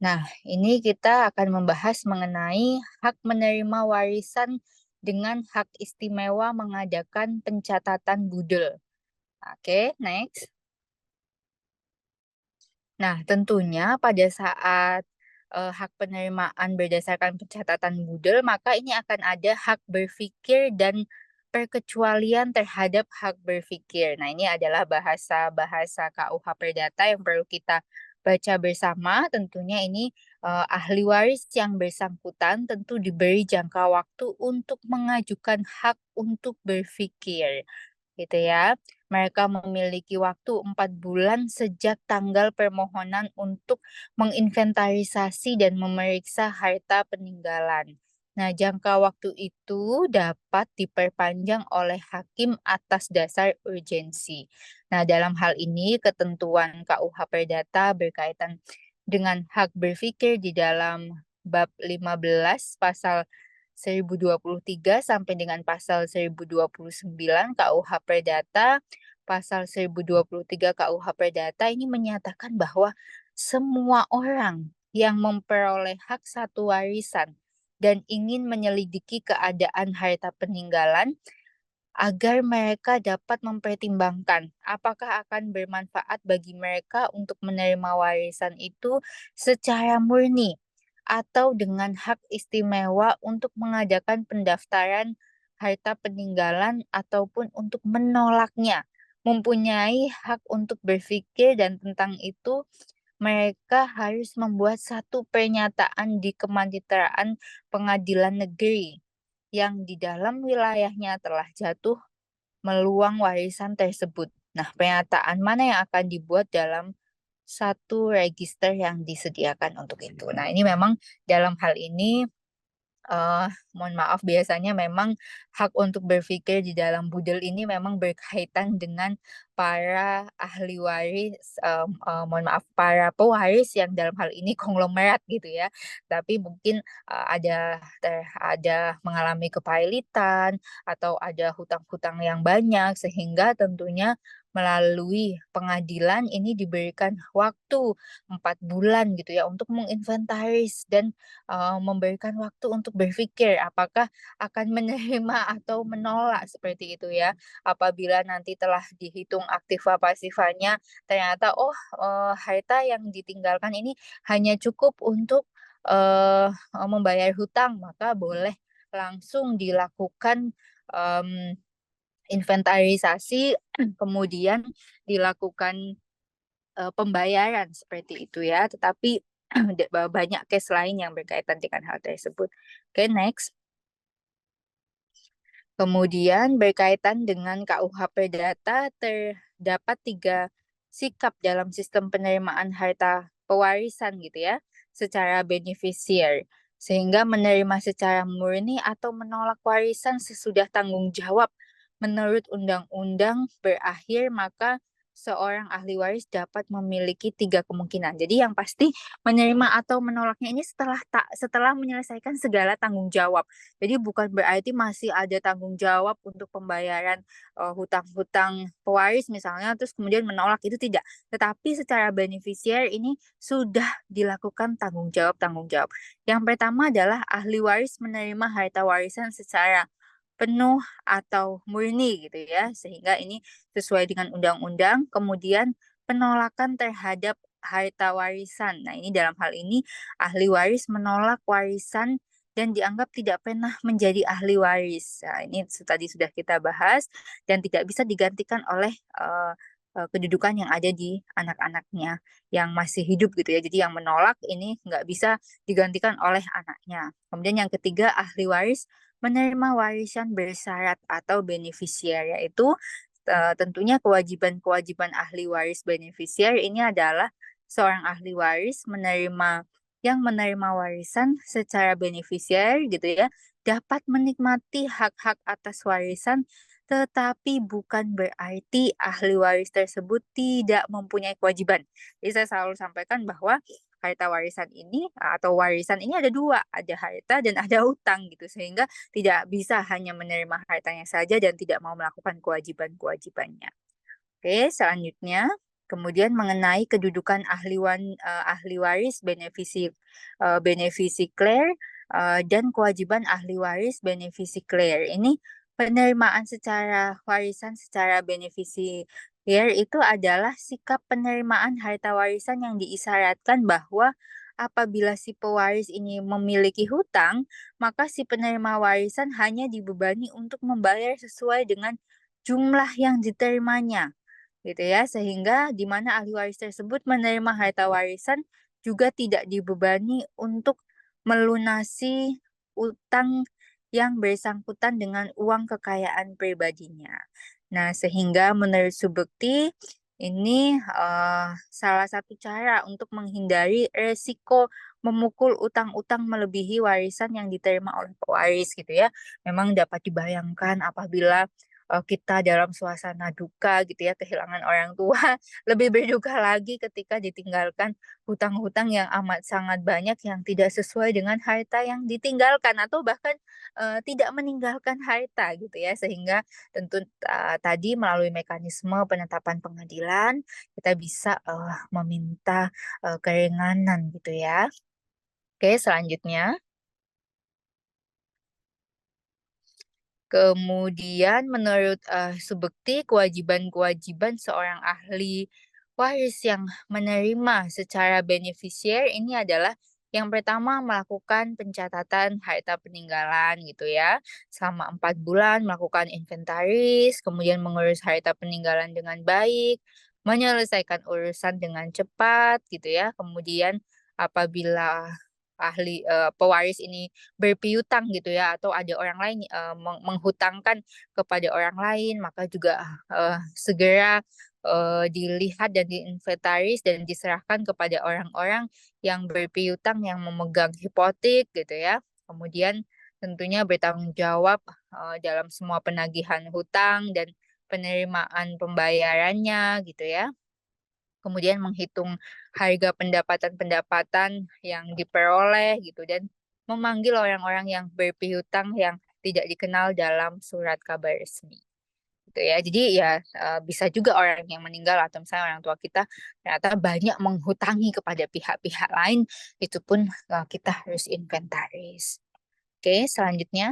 Nah, ini kita akan membahas mengenai hak menerima warisan dengan hak istimewa mengadakan pencatatan budel. Oke, next. Nah, tentunya pada saat hak penerimaan berdasarkan pencatatan budel, maka ini akan ada hak berpikir dan perkecualian terhadap hak berpikir. Nah, ini adalah bahasa-bahasa KUH Perdata yang perlu kita baca bersama. Tentunya ini ahli waris yang bersangkutan tentu diberi jangka waktu untuk mengajukan hak untuk berpikir gitu ya. Mereka memiliki waktu 4 bulan sejak tanggal permohonan untuk menginventarisasi dan memeriksa harta peninggalan. Nah, jangka waktu itu dapat diperpanjang oleh hakim atas dasar urgensi. Nah, dalam hal ini ketentuan KUH Perdata berkaitan dengan hak berpikir di dalam bab 15 pasal 1023 sampai dengan pasal 1029 KUH Perdata, pasal 1023 KUH Perdata ini menyatakan bahwa semua orang yang memperoleh hak satu warisan dan ingin menyelidiki keadaan harta peninggalan agar mereka dapat mempertimbangkan apakah akan bermanfaat bagi mereka untuk menerima warisan itu secara murni atau dengan hak istimewa untuk mengadakan pendaftaran harta peninggalan ataupun untuk menolaknya. Mempunyai hak untuk berpikir dan tentang itu mereka harus membuat satu pernyataan di Kemajiteraan Pengadilan Negeri yang di dalam wilayahnya telah jatuh meluang warisan tersebut. Nah, pernyataan mana yang akan dibuat dalam satu register yang disediakan untuk itu. Nah, ini memang dalam hal ini eh mohon maaf biasanya memang hak untuk berpikir di dalam budel ini memang berkaitan dengan para ahli waris, mohon maaf para pewaris yang dalam hal ini konglomerat gitu ya. Tapi mungkin ada mengalami kepailitan atau ada hutang-hutang yang banyak sehingga tentunya melalui pengadilan ini diberikan waktu 4 bulan gitu ya untuk menginventaris dan memberikan waktu untuk berpikir apakah akan menerima atau menolak seperti itu ya. Apabila nanti telah dihitung aktiva pasifanya, ternyata harta yang ditinggalkan ini hanya cukup untuk membayar hutang, maka boleh langsung dilakukan em, inventarisasi, kemudian dilakukan pembayaran seperti itu ya. Tetapi banyak case lain yang berkaitan dengan hal tersebut. Oke, next. Kemudian berkaitan dengan KUH Perdata terdapat 3 sikap dalam sistem penerimaan harta pewarisan gitu ya, secara beneficiar. Sehingga menerima secara murni atau menolak warisan sesudah tanggung jawab menurut undang-undang berakhir, maka seorang ahli waris dapat memiliki 3 kemungkinan. Jadi yang pasti menerima atau menolaknya ini setelah menyelesaikan segala tanggung jawab. Jadi bukan berarti masih ada tanggung jawab untuk pembayaran hutang-hutang pewaris misalnya, terus kemudian menolak itu tidak. Tetapi secara beneficiar ini sudah dilakukan tanggung jawab. Yang pertama adalah ahli waris menerima harta warisan secara penuh atau murni gitu ya, sehingga ini sesuai dengan undang-undang. Kemudian penolakan terhadap harta warisan. Nah, ini dalam hal ini ahli waris menolak warisan dan dianggap tidak pernah menjadi ahli waris. Nah, ini tadi sudah kita bahas dan tidak bisa digantikan oleh kedudukan yang ada di anak-anaknya yang masih hidup gitu ya. Jadi yang menolak ini nggak bisa digantikan oleh anaknya. Kemudian yang ketiga, ahli waris menerima warisan bersyarat atau beneficiar, yaitu tentunya kewajiban-kewajiban ahli waris beneficiar ini adalah seorang ahli waris menerima warisan secara beneficiar gitu ya, dapat menikmati hak-hak atas warisan, tetapi bukan berarti ahli waris tersebut tidak mempunyai kewajiban. Jadi saya selalu sampaikan bahwa harta warisan ini atau warisan ini ada 2, ada harta dan ada utang gitu, sehingga tidak bisa hanya menerima hartanya saja dan tidak mau melakukan kewajiban-kewajibannya. Oke, selanjutnya Kemudian mengenai kedudukan ahli waris benefici clear, dan kewajiban ahli waris benefici clear. Ini penerimaan secara warisan secara beneficiar itu adalah sikap penerimaan harta warisan yang diisyaratkan bahwa apabila si pewaris ini memiliki hutang, maka si penerima warisan hanya dibebani untuk membayar sesuai dengan jumlah yang diterimanya, gitu ya. Sehingga di mana ahli waris tersebut menerima harta warisan juga tidak dibebani untuk melunasi utang yang bersangkutan dengan uang kekayaan pribadinya. Nah, sehingga menurut Subekti ini salah satu cara untuk menghindari resiko memukul utang-utang melebihi warisan yang diterima oleh pewaris gitu ya. Memang dapat dibayangkan apabila kita dalam suasana duka gitu ya, kehilangan orang tua, lebih berduka lagi ketika ditinggalkan hutang-hutang yang amat sangat banyak yang tidak sesuai dengan harta yang ditinggalkan atau bahkan tidak meninggalkan harta gitu ya. Sehingga tentu tadi melalui mekanisme penetapan pengadilan kita bisa meminta keringanan gitu ya. Oke, selanjutnya. Kemudian menurut Subekti, kewajiban-kewajiban seorang ahli waris yang menerima secara beneficiar ini adalah yang pertama melakukan pencatatan harta peninggalan gitu ya. Selama 4 bulan melakukan inventaris, kemudian mengurus harta peninggalan dengan baik, menyelesaikan urusan dengan cepat gitu ya. Kemudian apabila pewaris ini berpiutang gitu ya atau ada orang lain menghutangkan kepada orang lain, maka juga segera dilihat dan diinventaris dan diserahkan kepada orang-orang yang berpiutang yang memegang hipotek gitu ya. Kemudian tentunya bertanggung jawab dalam semua penagihan hutang dan penerimaan pembayarannya gitu ya. Kemudian menghitung harga pendapatan-pendapatan yang diperoleh gitu dan memanggil orang-orang yang berpiutang yang tidak dikenal dalam surat kabar resmi gitu ya. Jadi ya bisa juga orang yang meninggal atau misalnya orang tua kita ternyata banyak menghutangi kepada pihak-pihak lain, itu pun kita harus inventaris. Oke, selanjutnya.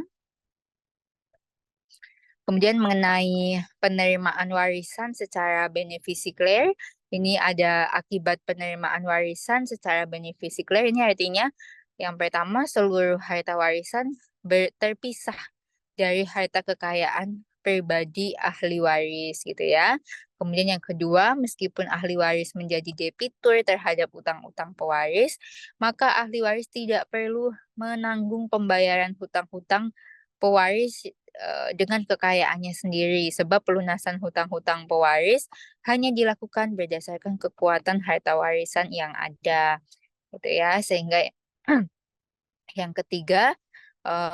Kemudian mengenai penerimaan warisan secara beneficiar, ini ada akibat penerimaan warisan secara beneficiar. Ini artinya yang pertama seluruh harta warisan terpisah dari harta kekayaan pribadi ahli waris gitu ya. Kemudian yang kedua, meskipun ahli waris menjadi debitur terhadap utang-utang pewaris, maka ahli waris tidak perlu menanggung pembayaran hutang-hutang pewaris dengan kekayaannya sendiri, sebab pelunasan hutang-hutang pewaris hanya dilakukan berdasarkan kekuatan harta warisan yang ada gitu ya. Sehingga yang ketiga,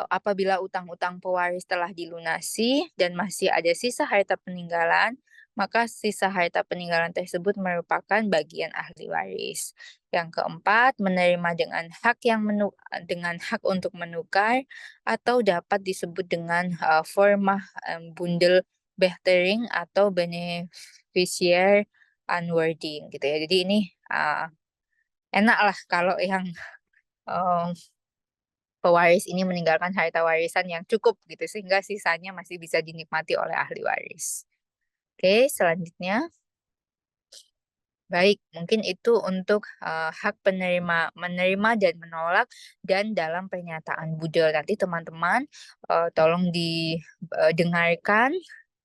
apabila utang-utang pewaris telah dilunasi dan masih ada sisa harta peninggalan, maka sisa harta peninggalan tersebut merupakan bagian ahli waris. Yang keempat, menerima dengan hak untuk menukar atau dapat disebut dengan formah bundel behtering atau beneficiar unwording gitu ya. Jadi ini enak lah kalau yang uh, pewaris ini meninggalkan harta warisan yang cukup gitu sehingga sisanya masih bisa dinikmati oleh ahli waris. Oke, selanjutnya. Baik, mungkin itu untuk hak menerima dan menolak dan dalam pernyataan budel. Nanti teman-teman tolong didengarkan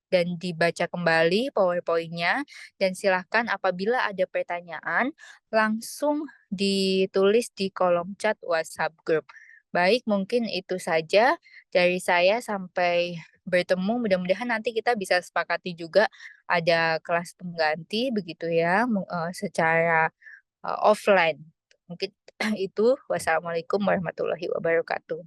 dan dibaca kembali PowerPoint-nya dan silahkan apabila ada pertanyaan langsung ditulis di kolom chat WhatsApp group. Baik, mungkin itu saja dari saya. Sampai bertemu. Mudah-mudahan nanti kita bisa sepakati juga ada kelas pengganti begitu ya, secara offline. Mungkin itu. Wassalamualaikum warahmatullahi wabarakatuh.